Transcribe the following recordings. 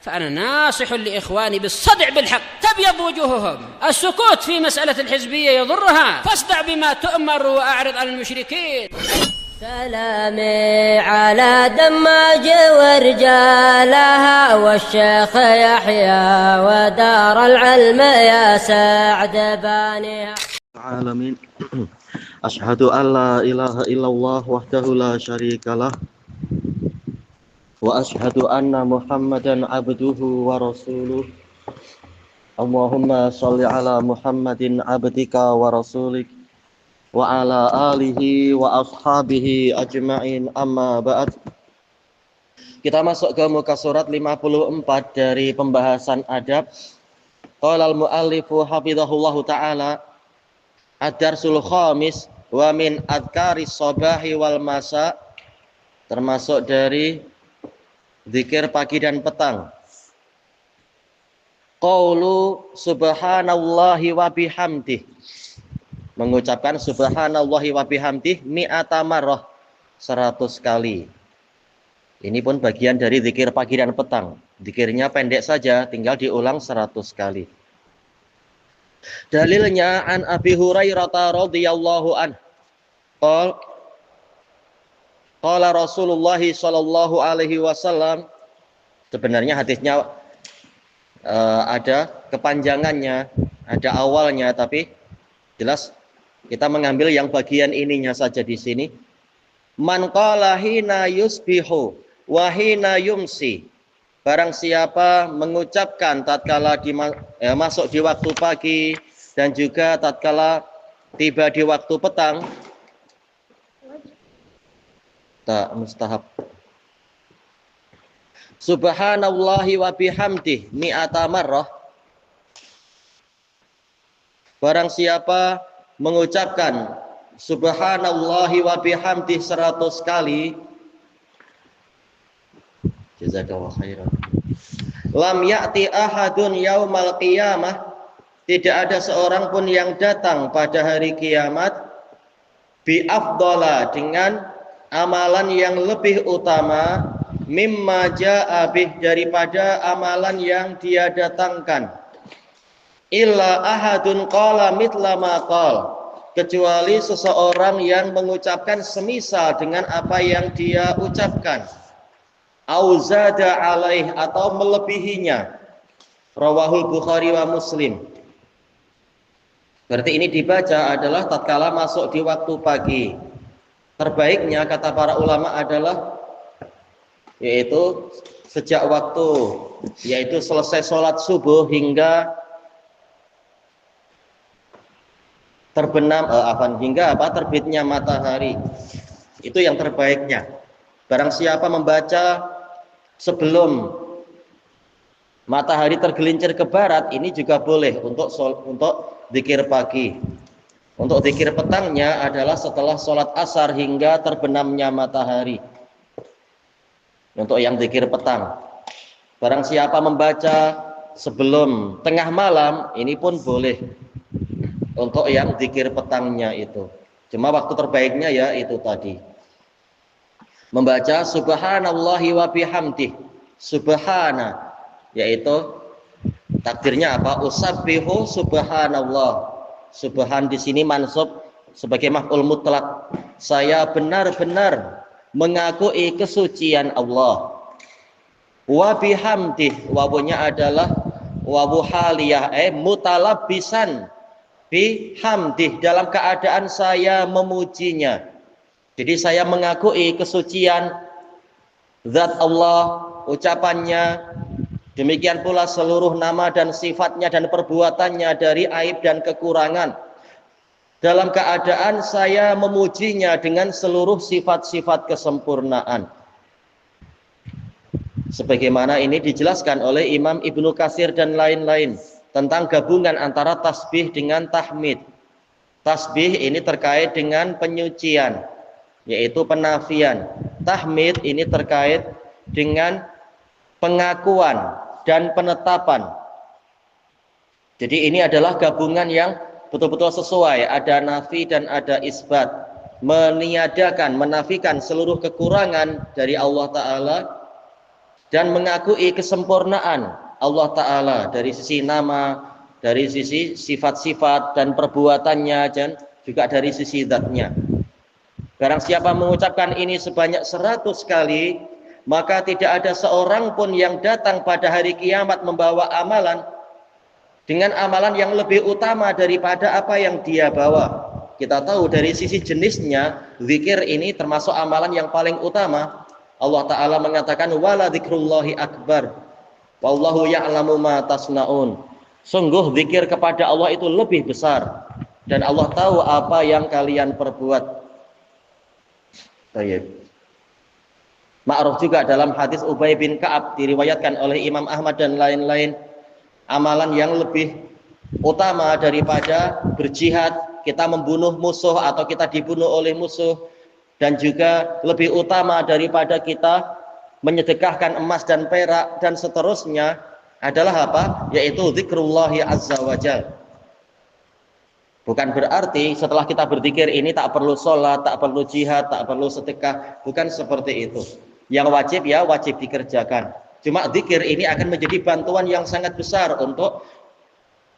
فأنا ناصح لإخواني بالصدع بالحق تبيض وجوههم. السكوت في مسألة الحزبية يضرها، فاصدع بما تؤمر وأعرض عن المشركين. سلامي على دماج ورجالها والشيخ يحيى ودار العلم يا سعد بانيها. العالمين. أشهد أن لا إله إلا الله وحده لا شريك له وأشهد أن محمدا عبده ورسوله. اللهم صل على محمد عبدك ورسولك wa ala alihi wa ashabihi ajma'in, amma ba'd. Kita masuk ke muka surat 54 dari pembahasan adab. Qala al-muallifu hafizahullahu ta'ala, ad-darsul khamis wa min adkaris sabahi wal masa, termasuk dari zikir pagi dan petang. Qaulu subhanallahi wa bihamdih, mengucapkan subhanallahi wa bihamdih mi'ata marrah, 100 kali. Ini pun bagian dari zikir pagi dan petang. Zikirnya pendek saja, tinggal diulang 100 kali. Dalilnya an Abi Hurairah radhiyallahu an. Qala Rasulullah sallallahu alaihi wasallam. Sebenarnya hadisnya ada kepanjangannya, ada awalnya, tapi jelas kita mengambil yang bagian ininya saja di sini. Man qala hina yusbihu wa hina yumsi. Barang siapa mengucapkan tatkala masuk di waktu pagi dan juga tatkala tiba di waktu petang. Tak mustahab. Subhanallahi wa bihamdih mi'ata marrah. Barang siapa mengucapkan subhanallahi wa bihamdih 100 kali, jazakallahu khairan, lam ya'ti ahadun yaumal qiyamah, tidak ada seorang pun yang datang pada hari kiamat, bi afdala, dengan amalan yang lebih utama, mimma ja'a bih, daripada amalan yang dia datangkan, illa ahadun qala mithla ma qala, kecuali seseorang yang mengucapkan semisal dengan apa yang dia ucapkan, au zada alaih, atau melebihinya. Rawahul Bukhari wa Muslim. Berarti ini dibaca adalah tatkala masuk di waktu pagi. Terbaiknya kata para ulama adalah yaitu sejak waktu, yaitu selesai sholat subuh hingga terbitnya matahari. Itu yang terbaiknya. Barang siapa membaca sebelum matahari tergelincir ke barat, ini juga boleh untuk zikir pagi. Untuk zikir petangnya adalah setelah sholat asar hingga terbenamnya matahari. Untuk yang zikir petang. Barang siapa membaca sebelum tengah malam, ini pun boleh. Untuk yang zikir petangnya itu. Cuma waktu terbaiknya ya itu tadi. Membaca subhanallahi wa bihamdih. Subhana, yaitu takdirnya apa? Usabbihu subhanallah. Subhan di sini mansub sebagai maf'ul mutlak. Saya benar-benar mengakui kesucian Allah. Wa bihamdih, wawunya adalah wawu haliyah, mutalabbisan bihamdih, dalam keadaan saya memujinya. Jadi saya mengakui kesucian zat Allah, ucapannya, demikian pula seluruh nama dan sifatnya dan perbuatannya dari aib dan kekurangan, dalam keadaan saya memujinya dengan seluruh sifat-sifat kesempurnaan. Sebagaimana ini dijelaskan oleh Imam Ibnu Katsir dan lain-lain tentang gabungan antara tasbih dengan tahmid. Tasbih ini terkait dengan penyucian, yaitu penafian. Tahmid ini terkait dengan pengakuan dan penetapan. Jadi ini adalah gabungan yang betul-betul sesuai, ada nafi dan ada isbat, meniadakan, menafikan seluruh kekurangan dari Allah Ta'ala dan mengakui kesempurnaan Allah Ta'ala dari sisi nama, dari sisi sifat-sifat dan perbuatannya, dan juga dari sisi zatnya. Barang siapa mengucapkan ini sebanyak 100 kali, maka tidak ada seorang pun yang datang pada hari kiamat membawa amalan dengan amalan yang lebih utama daripada apa yang dia bawa. Kita tahu dari sisi jenisnya, zikir ini termasuk amalan yang paling utama. Allah Ta'ala mengatakan, wala dzikrullahi akbar, wallahu ya'lamu ma tasna'un. Sungguh zikir kepada Allah itu lebih besar, dan Allah tahu apa yang kalian perbuat. Baik. Ma'ruf juga dalam hadis Ubay bin Ka'ab, diriwayatkan oleh Imam Ahmad dan lain-lain, amalan yang lebih utama daripada berjihad, kita membunuh musuh atau kita dibunuh oleh musuh, dan juga lebih utama daripada kita menyedekahkan emas dan perak dan seterusnya adalah apa? Yaitu zikrullahi azza wa jal. Bukan berarti setelah kita berzikir ini tak perlu sholat, tak perlu jihad, tak perlu sedekah. Bukan seperti itu. Yang wajib ya wajib dikerjakan. Cuma zikir ini akan menjadi bantuan yang sangat besar untuk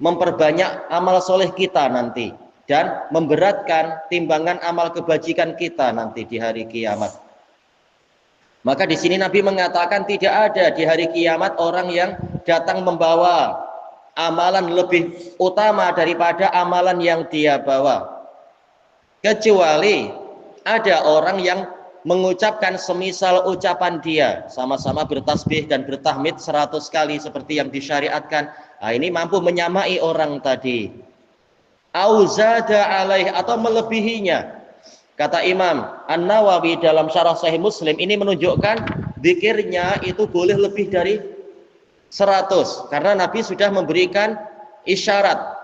memperbanyak amal soleh kita nanti, dan memberatkan timbangan amal kebajikan kita nanti di hari kiamat. Maka di sini Nabi mengatakan tidak ada di hari kiamat orang yang datang membawa amalan lebih utama daripada amalan yang dia bawa, kecuali ada orang yang mengucapkan semisal ucapan dia, sama-sama bertasbih dan bertahmid 100 kali seperti yang disyariatkan. Nah, ini mampu menyamai orang tadi. Auzada alaih, atau melebihinya. Kata Imam An-Nawawi dalam syarah Sahih Muslim, ini menunjukkan zikirnya itu boleh lebih dari 100, karena Nabi sudah memberikan isyarat.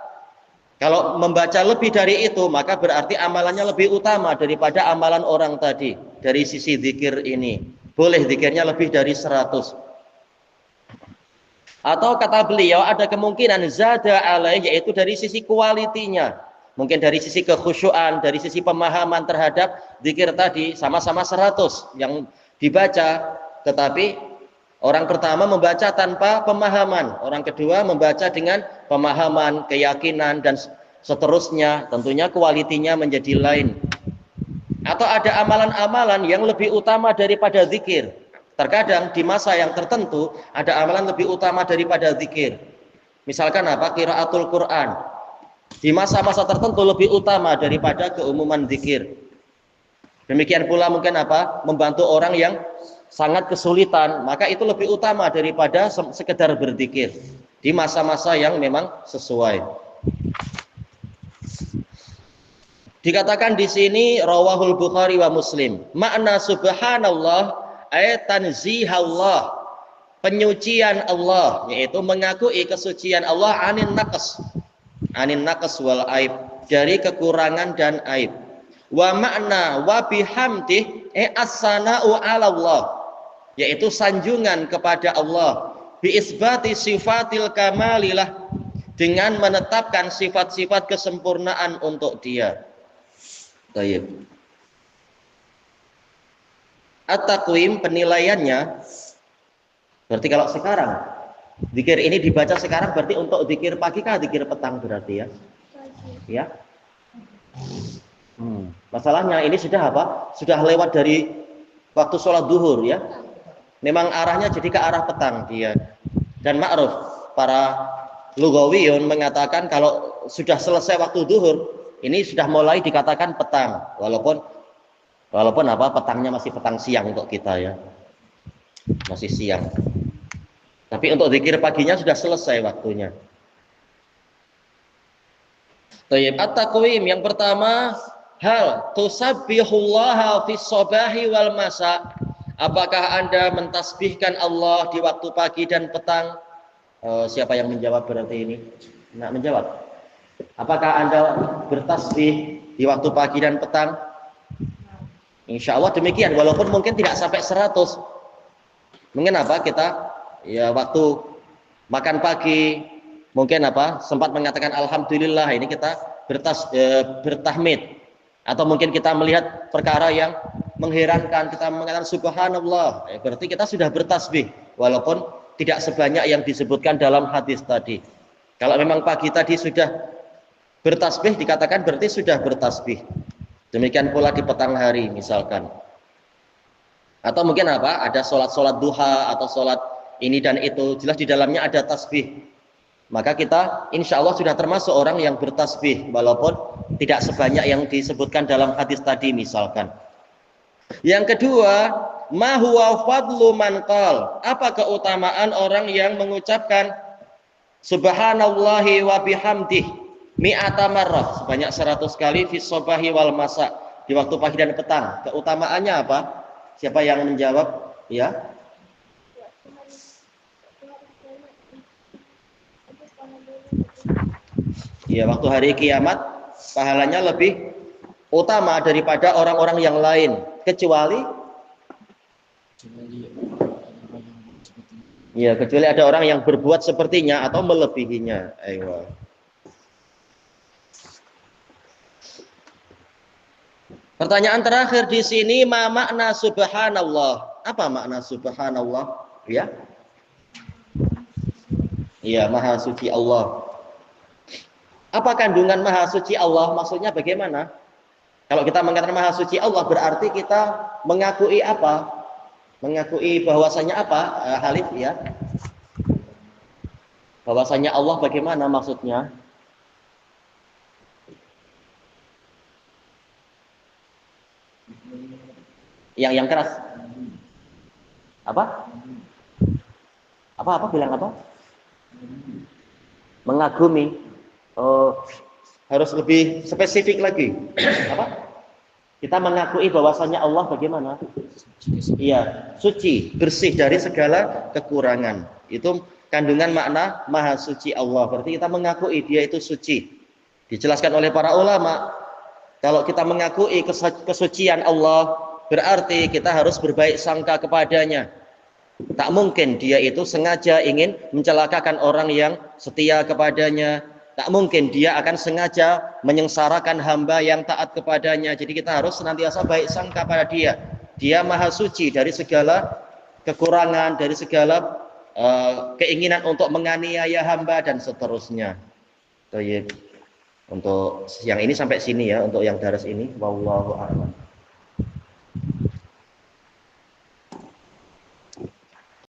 Kalau membaca lebih dari itu, maka berarti amalannya lebih utama daripada amalan orang tadi. Dari sisi zikir ini boleh zikirnya lebih dari 100. Atau kata beliau ada kemungkinan zada alaih, yaitu dari sisi kualitinya. Mungkin dari sisi kekhusyuan, dari sisi pemahaman terhadap zikir tadi, sama-sama 100 yang dibaca, tetapi orang pertama membaca tanpa pemahaman, orang kedua membaca dengan pemahaman, keyakinan, dan seterusnya. Tentunya kualitinya menjadi lain. Atau ada amalan-amalan yang lebih utama daripada zikir. Terkadang di masa yang tertentu ada amalan lebih utama daripada zikir. Misalkan apa? Qiraatul Quran. Di masa-masa tertentu lebih utama daripada keumuman zikir. Demikian pula mungkin apa? Membantu orang yang sangat kesulitan, maka itu lebih utama daripada sekedar berzikir di masa-masa yang memang sesuai. Dikatakan di sini rawahul Bukhari wa Muslim. Makna subhanallah ayat tanzihallah, penyucian Allah, yaitu mengakui kesucian Allah anin naqas wal aib, dari kekurangan dan aib. Wa makna wa bihamdih as-sana'u 'ala Allah, yaitu sanjungan kepada Allah, bi isbati sifatil kamalilah, dengan menetapkan sifat-sifat kesempurnaan untuk Dia. Baik. At-taqwim penilaiannya, berarti kalau sekarang zikir ini dibaca sekarang berarti untuk zikir pagi kah zikir petang berarti ya? Ya. Masalahnya ini sudah apa? Sudah lewat dari waktu sholat duhur ya. Memang arahnya jadi ke arah petang dia. Dan ma'ruf, para lugawiyun mengatakan kalau sudah selesai waktu duhur, ini sudah mulai dikatakan petang, walaupun apa, petangnya masih petang siang untuk kita ya, masih siang. Tapi untuk zikir paginya sudah selesai waktunya. Thayyib. At-taqwim yang pertama, hal tusabbihullaha fis sabahi wal masa. Apakah Anda mentasbihkan Allah di waktu pagi dan petang? Siapa yang menjawab berarti ini? Nak menjawab. Apakah Anda bertasbih di waktu pagi dan petang? Insya Allah demikian, walaupun mungkin tidak sampai 100. Mungkin apa, kita ya waktu makan pagi mungkin apa sempat mengatakan alhamdulillah, ini kita bertahmid. Atau mungkin kita melihat perkara yang mengherankan, kita mengatakan subhanallah, berarti kita sudah bertasbih. walaupun tidak sebanyak yang disebutkan dalam hadis tadi. Kalau memang pagi tadi sudah bertasbih, dikatakan berarti sudah bertasbih. Demikian pula di petang hari misalkan. Atau mungkin apa? Ada sholat duha atau sholat ini dan itu, jelas di dalamnya ada tasbih. Maka kita insya Allah sudah termasuk orang yang bertasbih, walaupun tidak sebanyak yang disebutkan dalam hadis tadi misalkan. Yang kedua, ma huwa fadlu man qal. Apa keutamaan orang yang mengucapkan subhanallahi wa bihamdih mi'ata marrah, sebanyak 100 kali fi shabahi wal masa, di waktu pagi dan petang. Keutamaannya apa? Siapa yang menjawab? Ya. Ya, waktu hari kiamat pahalanya lebih utama daripada orang-orang yang lain, kecuali ada orang yang berbuat sepertinya atau melebihinya. Ayo. Pertanyaan terakhir di sini, ma makna subhanallah? Apa makna subhanallah? Ya. Iya, maha suci Allah. Apa kandungan maha suci Allah? Maksudnya bagaimana? Kalau kita mengatakan maha suci Allah, berarti kita mengakui apa? Mengakui bahwasanya apa? Halif ya. Bahwasanya Allah bagaimana maksudnya? Yang keras. Apa? Apa bilang apa? Mengagumi. Oh, harus lebih spesifik lagi. Apa? Kita mengakui bahwasanya Allah bagaimana? Iya, suci, bersih dari segala kekurangan. Itu kandungan makna maha suci Allah. Berarti kita mengakui dia itu suci. Dijelaskan oleh para ulama, kalau kita mengakui kesucian Allah, berarti kita harus berbaik sangka kepadanya. Tak mungkin dia itu sengaja ingin mencelakakan orang yang setia kepadanya. Tak mungkin dia akan sengaja menyengsarakan hamba yang taat kepadanya. Jadi kita harus senantiasa baik sangka pada dia. Dia maha suci dari segala kekurangan, dari segala keinginan untuk menganiaya hamba dan seterusnya. Untuk yang ini sampai sini ya, untuk yang daras ini. Wallahu a'lam.